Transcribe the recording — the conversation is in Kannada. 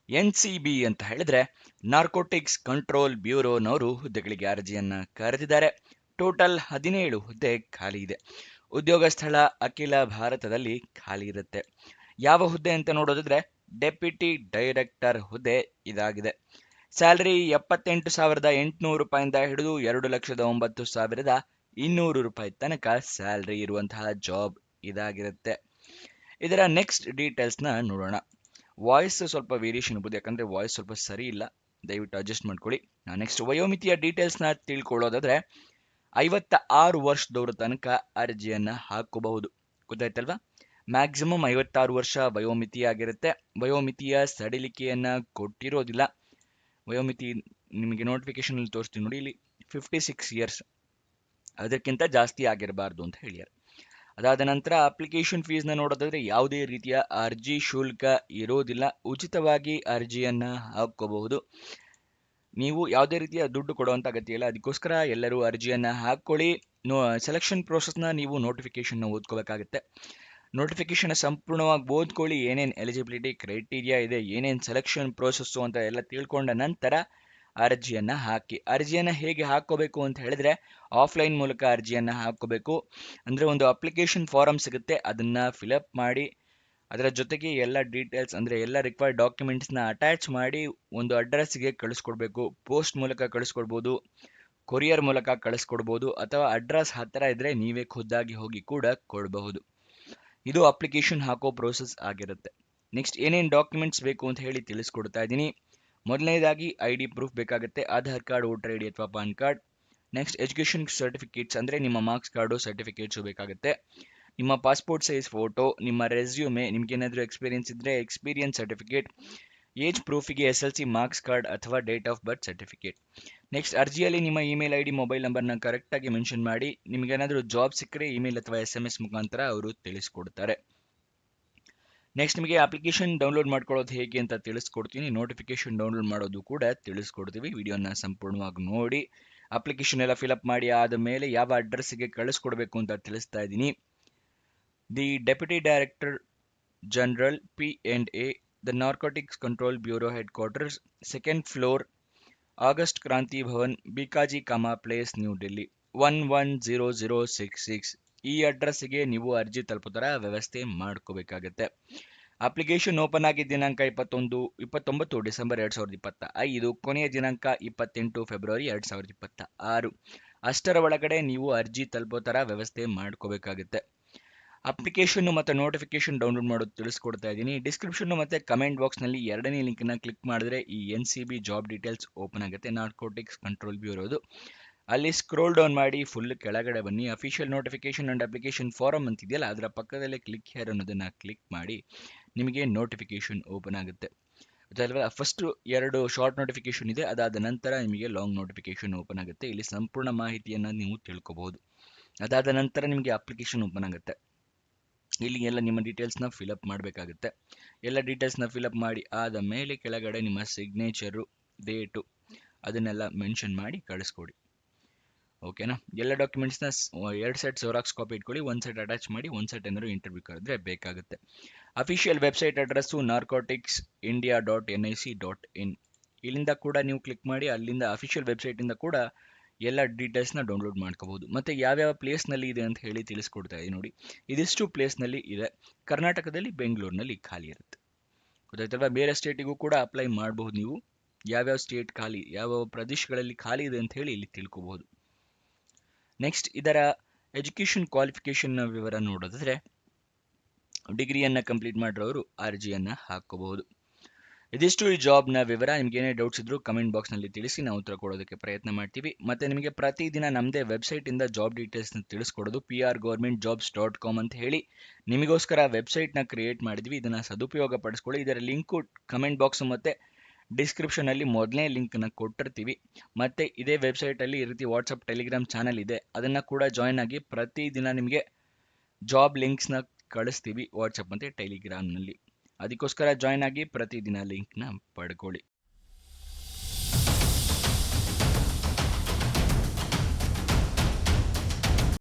ಎನ್ಸಿಬಿ ಅಂತ ಹೇಳಿದ್ರೆ ನಾರ್ಕೋಟಿಕ್ಸ್ ಕಂಟ್ರೋಲ್ ಬ್ಯೂರೋನವರು ಹುದ್ದೆಗಳಿಗೆ ಅರ್ಜಿಯನ್ನ ಕರೆದಿದ್ದಾರೆ. ಟೋಟಲ್ 17 ಹುದ್ದೆ ಖಾಲಿ ಇದೆ. ಉದ್ಯೋಗ ಸ್ಥಳ ಅಖಿಲ ಭಾರತದಲ್ಲಿ ಖಾಲಿ ಇರುತ್ತೆ. ಯಾವ ಹುದ್ದೆ ಅಂತ ನೋಡೋದಾದ್ರೆ ಡೆಪ್ಯೂಟಿ ಡೈರೆಕ್ಟರ್ ಹುದ್ದೆ ಇದಾಗಿದೆ. ಸ್ಯಾಲರಿ 78,800 ರೂಪಾಯಿಂದ ಹಿಡಿದು 2,09,200 ರೂಪಾಯಿ ತನಕ ಸ್ಯಾಲರಿ ಇರುವಂತಹ ಜಾಬ್ ಇದಾಗಿರುತ್ತೆ. ಇದರ ನೆಕ್ಸ್ಟ್ ಡೀಟೇಲ್ಸ್ನ ನೋಡೋಣ. ವಾಯ್ಸ್ ಸ್ವಲ್ಪ ವೇರಿಯೇಷನ್ ಇರ್ಬೋದು, ಯಾಕಂದ್ರೆ ವಾಯ್ಸ್ ಸ್ವಲ್ಪ ಸರಿ ಇಲ್ಲ, ದಯವಿಟ್ಟು ಅಡ್ಜಸ್ಟ್ ಮಾಡ್ಕೊಳ್ಳಿ. ನೆಕ್ಸ್ಟ್ ವಯೋಮಿತಿಯ ಡೀಟೇಲ್ಸ್ನ ತಿಳ್ಕೊಳ್ಳೋದಾದ್ರೆ 56 ವರ್ಷದವರ ತನಕ ಅರ್ಜಿಯನ್ನ ಹಾಕೋಬಹುದು. ಗೊತ್ತಾಯ್ತಲ್ವಾ? ಮ್ಯಾಕ್ಸಿಮಮ್ 56 ವರ್ಷ ವಯೋಮಿತಿಯಾಗಿರುತ್ತೆ. ವಯೋಮಿತಿಯ ಸಡಿಲಿಕೆಯನ್ನ ಕೊಟ್ಟಿರೋದಿಲ್ಲ. ವಯೋಮಿತಿ ನಿಮಗೆ ನೋಟಿಫಿಕೇಶನ್ ಅಲ್ಲಿ ತೋರಿಸ್ತೀನಿ ನೋಡಿ, ಇಲ್ಲಿ 56 ಇಯರ್ಸ್, ಅದಕ್ಕಿಂತ ಜಾಸ್ತಿ ಆಗಿರಬಾರ್ದು ಅಂತ ಹೇಳ್ಯಾರ. ಅದಾದ ನಂತರ ಅಪ್ಲಿಕೇಶನ್ ಫೀಸ್ನ ನೋಡೋದಾದ್ರೆ ಯಾವುದೇ ರೀತಿಯ ಅರ್ಜಿ ಶುಲ್ಕ ಇರೋದಿಲ್ಲ. ಉಚಿತವಾಗಿ ಅರ್ಜಿಯನ್ನ ಹಾಕೋಬಹುದು. ನೀವು ಯಾವುದೇ ರೀತಿಯ ದುಡ್ಡು ಕೊಡುವಂತ ಅಗತ್ಯ ಇಲ್ಲ. ಅದಕ್ಕೋಸ್ಕರ ಎಲ್ಲರೂ ಅರ್ಜಿಯನ್ನ ಹಾಕೊಳ್ಳಿ. ಸೆಲೆಕ್ಷನ್ ಪ್ರೋಸೆಸ್ನ ನೀವು ನೋಟಿಫಿಕೇಶನ್ ಓದ್ಕೋಬೇಕಾಗುತ್ತೆ. ನೋಟಿಫಿಕೇಶನ್ ಸಂಪೂರ್ಣವಾಗಿ ಓದ್ಕೊಳ್ಳಿ. ಏನೇನು ಎಲಿಜಿಬಿಲಿಟಿ ಕ್ರೈಟೀರಿಯಾ ಇದೆ, ಏನೇನು ಸೆಲೆಕ್ಷನ್ ಪ್ರೋಸೆಸ್ಸು ಅಂತ ಎಲ್ಲ ತಿಳ್ಕೊಂಡ ನಂತರ ಅರ್ಜಿಯನ್ನ ಹಾಕಿ. ಅರ್ಜಿಯನ್ನ ಹೇಗೆ ಹಾಕೋಬೇಕು ಅಂತ ಹೇಳಿದ್ರೆ ಆಫ್ಲೈನ್ ಮೂಲಕ ಅರ್ಜಿಯನ್ನ ಹಾಕೋಬೇಕು. ಅಂದ್ರೆ ಒಂದು ಅಪ್ಲಿಕೇಶನ್ ಫಾರಂ ಸಿಗುತ್ತೆ, ಅದನ್ನ ಫಿಲಪ್ ಮಾಡಿ ಅದರ ಜೊತೆಗೆ ಎಲ್ಲ ಡೀಟೇಲ್ಸ್ ಅಂದ್ರೆ ಎಲ್ಲ ರಿಕ್ವೈರ್ಡ್ ಡಾಕ್ಯುಮೆಂಟ್ಸ್ನ ಅಟ್ಯಾಚ್ ಮಾಡಿ ಒಂದು ಅಡ್ರೆಸ್ಗೆ ಕಳಿಸ್ಕೊಡ್ಬೇಕು. ಪೋಸ್ಟ್ ಮೂಲಕ ಕಳಿಸ್ಕೊಡ್ಬೋದು, ಕೊರಿಯರ್ ಮೂಲಕ ಕಳಿಸ್ಕೊಡ್ಬೋದು, ಅಥವಾ ಅಡ್ರೆಸ್ ಹತ್ತಿರ ಇದ್ರೆ ನೀವೇ ಖುದ್ದಾಗಿ ಹೋಗಿ ಕೂಡ ಕೊಡಬಹುದು. ಇದು ಅಪ್ಲಿಕೇಶನ್ ಹಾಕೋ ಪ್ರೋಸೆಸ್ ಆಗಿರುತ್ತೆ. ನೆಕ್ಸ್ಟ್ ಏನೇನು ಡಾಕ್ಯುಮೆಂಟ್ಸ್ ಬೇಕು ಅಂತ ಹೇಳಿ ತಿಳಿಸ್ಕೊಡ್ತಾ ಇದ್ದೀನಿ. ಮೊದಲನೇದಾಗಿ ID ಪ್ರೂಫ್ ಬೇಕಾಗುತ್ತೆ, ಆಧಾರ್ ಕಾರ್ಡ್, ವೋಟರ್ ID ಅಥವಾ PAN card. Next education certificates ಅಂದರೆ ನಿಮ್ಮ ಮಾರ್ಕ್ಸ್ ಕಾರ್ಡು, ಸರ್ಟಿಫಿಕೇಟ್ಸು ಬೇಕಾಗುತ್ತೆ. ನಿಮ್ಮ ಪಾಸ್ಪೋರ್ಟ್ ಸೈಜ್ ಫೋಟೋ, ನಿಮ್ಮ ರೆಸ್ಯೂಮೆ, ನಿಮ್ಗೇನಾದರೂ ಎಕ್ಸ್ಪೀರಿಯನ್ಸ್ ಇದ್ದರೆ ಎಕ್ಸ್ಪೀರಿಯನ್ಸ್ ಸರ್ಟಿಫಿಕೇಟ್, ಏಜ್ ಪ್ರೂಫಿಗೆ SLC ಮಾರ್ಕ್ಸ್ ಕಾರ್ಡ್ ಅಥವಾ date of birth certificate. Next ಅರ್ಜಿಯಲ್ಲಿ ನಿಮ್ಮ ಇಮೇಲ್ ID, ಮೊಬೈಲ್ ನಂಬರ್ನ ಕರೆಕ್ಟಾಗಿ ಮೆನ್ಷನ್ ಮಾಡಿ. ನಿಮಗೇನಾದರೂ ಜಾಬ್ ಸಿಕ್ಕರೆ ಇಮೇಲ್ ಅಥವಾ SMS ಮುಖಾಂತರ ಅವರು ತಿಳಿಸ್ಕೊಡ್ತಾರೆ. ನೆಕ್ಸ್ಟ್ ನಿಮಗೆ ಅಪ್ಲಿಕೇಶನ್ ಡೌನ್ಲೋಡ್ ಮಾಡ್ಕೊಳ್ಳೋದು ಹೇಗೆ ಅಂತ ತಿಳಿಸ್ಕೊಡ್ತೀನಿ. ನೋಟಿಫಿಕೇಶನ್ ಡೌನ್ಲೋಡ್ ಮಾಡೋದು ಕೂಡ ತಿಳಿಸ್ಕೊಡ್ತೀವಿ. ವಿಡಿಯೋನ ಸಂಪೂರ್ಣವಾಗಿ ನೋಡಿ. ಅಪ್ಲಿಕೇಶನ್ ಎಲ್ಲ ಫಿಲಪ್ ಮಾಡಿ ಆದ ಮೇಲೆ ಯಾವ ಅಡ್ರೆಸ್ಗೆ ಕಳಿಸ್ಕೊಡ್ಬೇಕು ಅಂತ ತಿಳಿಸ್ತಾ ಇದ್ದೀನಿ. The deputy director general P&A, the narcotics control bureau headquarters, 2nd floor, August Kranti Bhavan, Bhikaji Cama place, new Delhi 110066. ಈ ಅಡ್ರೆಸ್ಗೆ ನೀವು ಅರ್ಜಿ ತಲುಪೋ ಥರ ವ್ಯವಸ್ಥೆ ಮಾಡ್ಕೋಬೇಕಾಗತ್ತೆ. ಅಪ್ಲಿಕೇಶನ್ ಓಪನ್ ಆಗಿದ್ದ ದಿನಾಂಕ 29 ಡಿಸೆಂಬರ್ 2025, ಕೊನೆಯ ದಿನಾಂಕ 28 ಫೆಬ್ರವರಿ 2026. ಅಷ್ಟರ ಒಳಗಡೆ ನೀವು ಅರ್ಜಿ ತಲುಪೋ ಥರ ವ್ಯವಸ್ಥೆ ಮಾಡ್ಕೋಬೇಕಾಗುತ್ತೆ. ಅಪ್ಲಿಕೇಶನ್ ಮತ್ತು ನೋಟಿಫಿಕೇಶನ್ ಡೌನ್ಲೋಡ್ ಮಾಡೋದು ತಿಳಿಸ್ಕೊಡ್ತಾ ಇದ್ದೀನಿ. ಡಿಸ್ಕ್ರಿಪ್ಷನ್ ಮತ್ತು ಕಮೆಂಟ್ ಬಾಕ್ಸ್ನಲ್ಲಿ 2ನೇ ಲಿಂಕ್ನ ಕ್ಲಿಕ್ ಮಾಡಿದ್ರೆ ಈ NCB ಜಾಬ್ ಡೀಟೇಲ್ಸ್ ಓಪನ್ ಆಗುತ್ತೆ, ನಾರ್ಕೋಟಿಕ್ಸ್ ಕಂಟ್ರೋಲ್ ಬ್ಯೂರೋದು. ಅಲ್ಲಿ ಸ್ಕ್ರೋಲ್ ಡೌನ್ ಮಾಡಿ ಫುಲ್ ಕೆಳಗಡೆ ಬನ್ನಿ. Official notification and application form ಅಂತಿದೆಯಲ್ಲ, ಅದರ ಪಕ್ಕದಲ್ಲೇ ಕ್ಲಿಕ್ ಹೇರ್ ಅನ್ನೋದನ್ನ ಕ್ಲಿಕ್ ಮಾಡಿ ನಿಮಗೆ ನೋಟಿಫಿಕೇಶನ್ ಓಪನ್ ಆಗುತ್ತೆ. ಅದಲ್ವಾ, ಫಸ್ಟ್ 2 ಶಾರ್ಟ್ ನೋಟಿಫಿಕೇಶನ್ ಇದೆ, ಅದಾದ ನಂತರ ನಿಮಗೆ ಲಾಂಗ್ ನೋಟಿಫಿಕೇಶನ್ ಓಪನ್ ಆಗುತ್ತೆ. ಇಲ್ಲಿ ಸಂಪೂರ್ಣ ಮಾಹಿತಿಯನ್ನು ನೀವು ತಿಳ್ಕೋಬಹುದು. ಅದಾದ ನಂತರ ನಿಮಗೆ ಅಪ್ಲಿಕೇಶನ್ ಓಪನ್ ಆಗುತ್ತೆ. ಇಲ್ಲಿ ಎಲ್ಲ ನಿಮ್ಮ ಡೀಟೇಲ್ಸ್ನ ಫಿಲಪ್ ಮಾಡಬೇಕಾಗುತ್ತೆ. ಎಲ್ಲ ಡೀಟೇಲ್ಸ್ನ ಫಿಲಪ್ ಮಾಡಿ ಆದ ಮೇಲೆ ಕೆಳಗಡೆ ನಿಮ್ಮ ಸಿಗ್ನೇಚರು, ಡೇಟು ಅದನ್ನೆಲ್ಲ ಮೆನ್ಷನ್ ಮಾಡಿ ಕಳಿಸ್ಕೊಡಿ. ಓಕೆನಾ? ಎಲ್ಲ ಡಾಕ್ಯುಮೆಂಟ್ಸ್ನ 2 ಸೆಟ್ ಜೆರಾಕ್ಸ್ ಕಾಪಿ ಇಟ್ಕೊಳ್ಳಿ. 1 ಸೆಟ್ ಅಟ್ಯಾಚ್ ಮಾಡಿ, 1 ಸೆಟ್ ಏನಾದ್ರು ಇಂಟರ್ವ್ಯೂ ಕರೆದ್ರೆ ಬೇಕಾಗುತ್ತೆ. Official website address narcoticsindia.nic.in. ಇಲ್ಲಿಂದ ಕೂಡ ನೀವು ಕ್ಲಿಕ್ ಮಾಡಿ ಅಲ್ಲಿಂದ ಅಫಿಷಿಯಲ್ ವೆಬ್ಸೈಟಿಂದ ಕೂಡ ಎಲ್ಲ ಡೀಟೇಲ್ಸ್ನ ಡೌನ್ಲೋಡ್ ಮಾಡ್ಕೋಬಹುದು. ಮತ್ತು ಯಾವ್ಯಾವ ಪ್ಲೇಸ್ನಲ್ಲಿ ಇದೆ ಅಂತ ಹೇಳಿ ತಿಳಿಸ್ಕೊಡ್ತಾ ಇದ್ದೀನಿ ನೋಡಿ. ಇದಿಷ್ಟು ಪ್ಲೇಸ್ನಲ್ಲಿ ಇದೆ. ಕರ್ನಾಟಕದಲ್ಲಿ ಬೆಂಗಳೂರಿನಲ್ಲಿ ಖಾಲಿ ಇರುತ್ತೆ. ಗೊತ್ತಾಯ್ತಲ್ವಾ? ಬೇರೆ ಸ್ಟೇಟಿಗೂ ಕೂಡ ಅಪ್ಲೈ ಮಾಡಬಹುದು. ನೀವು ಯಾವ್ಯಾವ ಸ್ಟೇಟ್ ಖಾಲಿ, ಯಾವ ಪ್ರದೇಶಗಳಲ್ಲಿ ಖಾಲಿ ಇದೆ ಅಂತ ಹೇಳಿ ಇಲ್ಲಿ ತಿಳ್ಕೋಬಹುದು. ನೆಕ್ಸ್ಟ್ ಇದರ ಎಜುಕೇಷನ್ ಕ್ವಾಲಿಫಿಕೇಷನ್ನ ವಿವರ ನೋಡೋದಾದ್ರೆ ಡಿಗ್ರಿಯನ್ನು ಕಂಪ್ಲೀಟ್ ಮಾಡಿರೋರು ಅರ್ಜಿಯನ್ನು ಹಾಕೋಬಹುದು. ಇದಿಷ್ಟು ಈ ಜಾಬ್ನ ವಿವರ. ನಿಮ್ಗೆ ಏನೇ ಡೌಟ್ಸ್ ಇದ್ರೂ ಕಮೆಂಟ್ ಬಾಕ್ಸ್ನಲ್ಲಿ ತಿಳಿಸಿ, ನಾವು ಉತ್ತರ ಕೊಡೋದಕ್ಕೆ ಪ್ರಯತ್ನ ಮಾಡ್ತೀವಿ. ಮತ್ತು ನಿಮಗೆ ಪ್ರತಿದಿನ ನಮ್ಮದೇ ವೆಬ್ಸೈಟಿಂದ ಜಾಬ್ ಡೀಟೇಲ್ಸ್ನ ತಿಳಿಸ್ಕೊಡೋದು prgovernmentjobs.com ಅಂತ ಹೇಳಿ ನಿಮಗೋಸ್ಕರ ವೆಬ್ಸೈಟ್ನ ಕ್ರಿಯೇಟ್ ಮಾಡಿದ್ವಿ. ಇದನ್ನು ಸದುಪಯೋಗ ಪಡಿಸ್ಕೊಳ್ಳಿ. ಇದರ ಲಿಂಕು ಕಮೆಂಟ್ ಬಾಕ್ಸ್ ಮತ್ತು ಡಿಸ್ಕ್ರಿಪ್ಷನಲ್ಲಿ ಮೊದಲನೇ ಲಿಂಕ್ನ ಕೊಟ್ಟಿರ್ತೀವಿ. ಮತ್ತು ಇದೇ ವೆಬ್ಸೈಟಲ್ಲಿ ಈ ರೀತಿ ವಾಟ್ಸಪ್, ಟೆಲಿಗ್ರಾಮ್ ಚಾನಲ್ ಇದೆ, ಅದನ್ನು ಕೂಡ ಜಾಯ್ನ್ ಆಗಿ ಪ್ರತಿದಿನ ನಿಮಗೆ ಜಾಬ್ ಲಿಂಕ್ಸ್ನ ಕಳಿಸ್ತೀವಿ ವಾಟ್ಸಪ್ ಮತ್ತು ಟೆಲಿಗ್ರಾಮ್ನಲ್ಲಿ. ಅದಕ್ಕೋಸ್ಕರ ಜಾಯ್ನ್ ಆಗಿ ಪ್ರತಿದಿನ ಲಿಂಕ್ನ ಪಡ್ಕೊಳ್ಳಿ.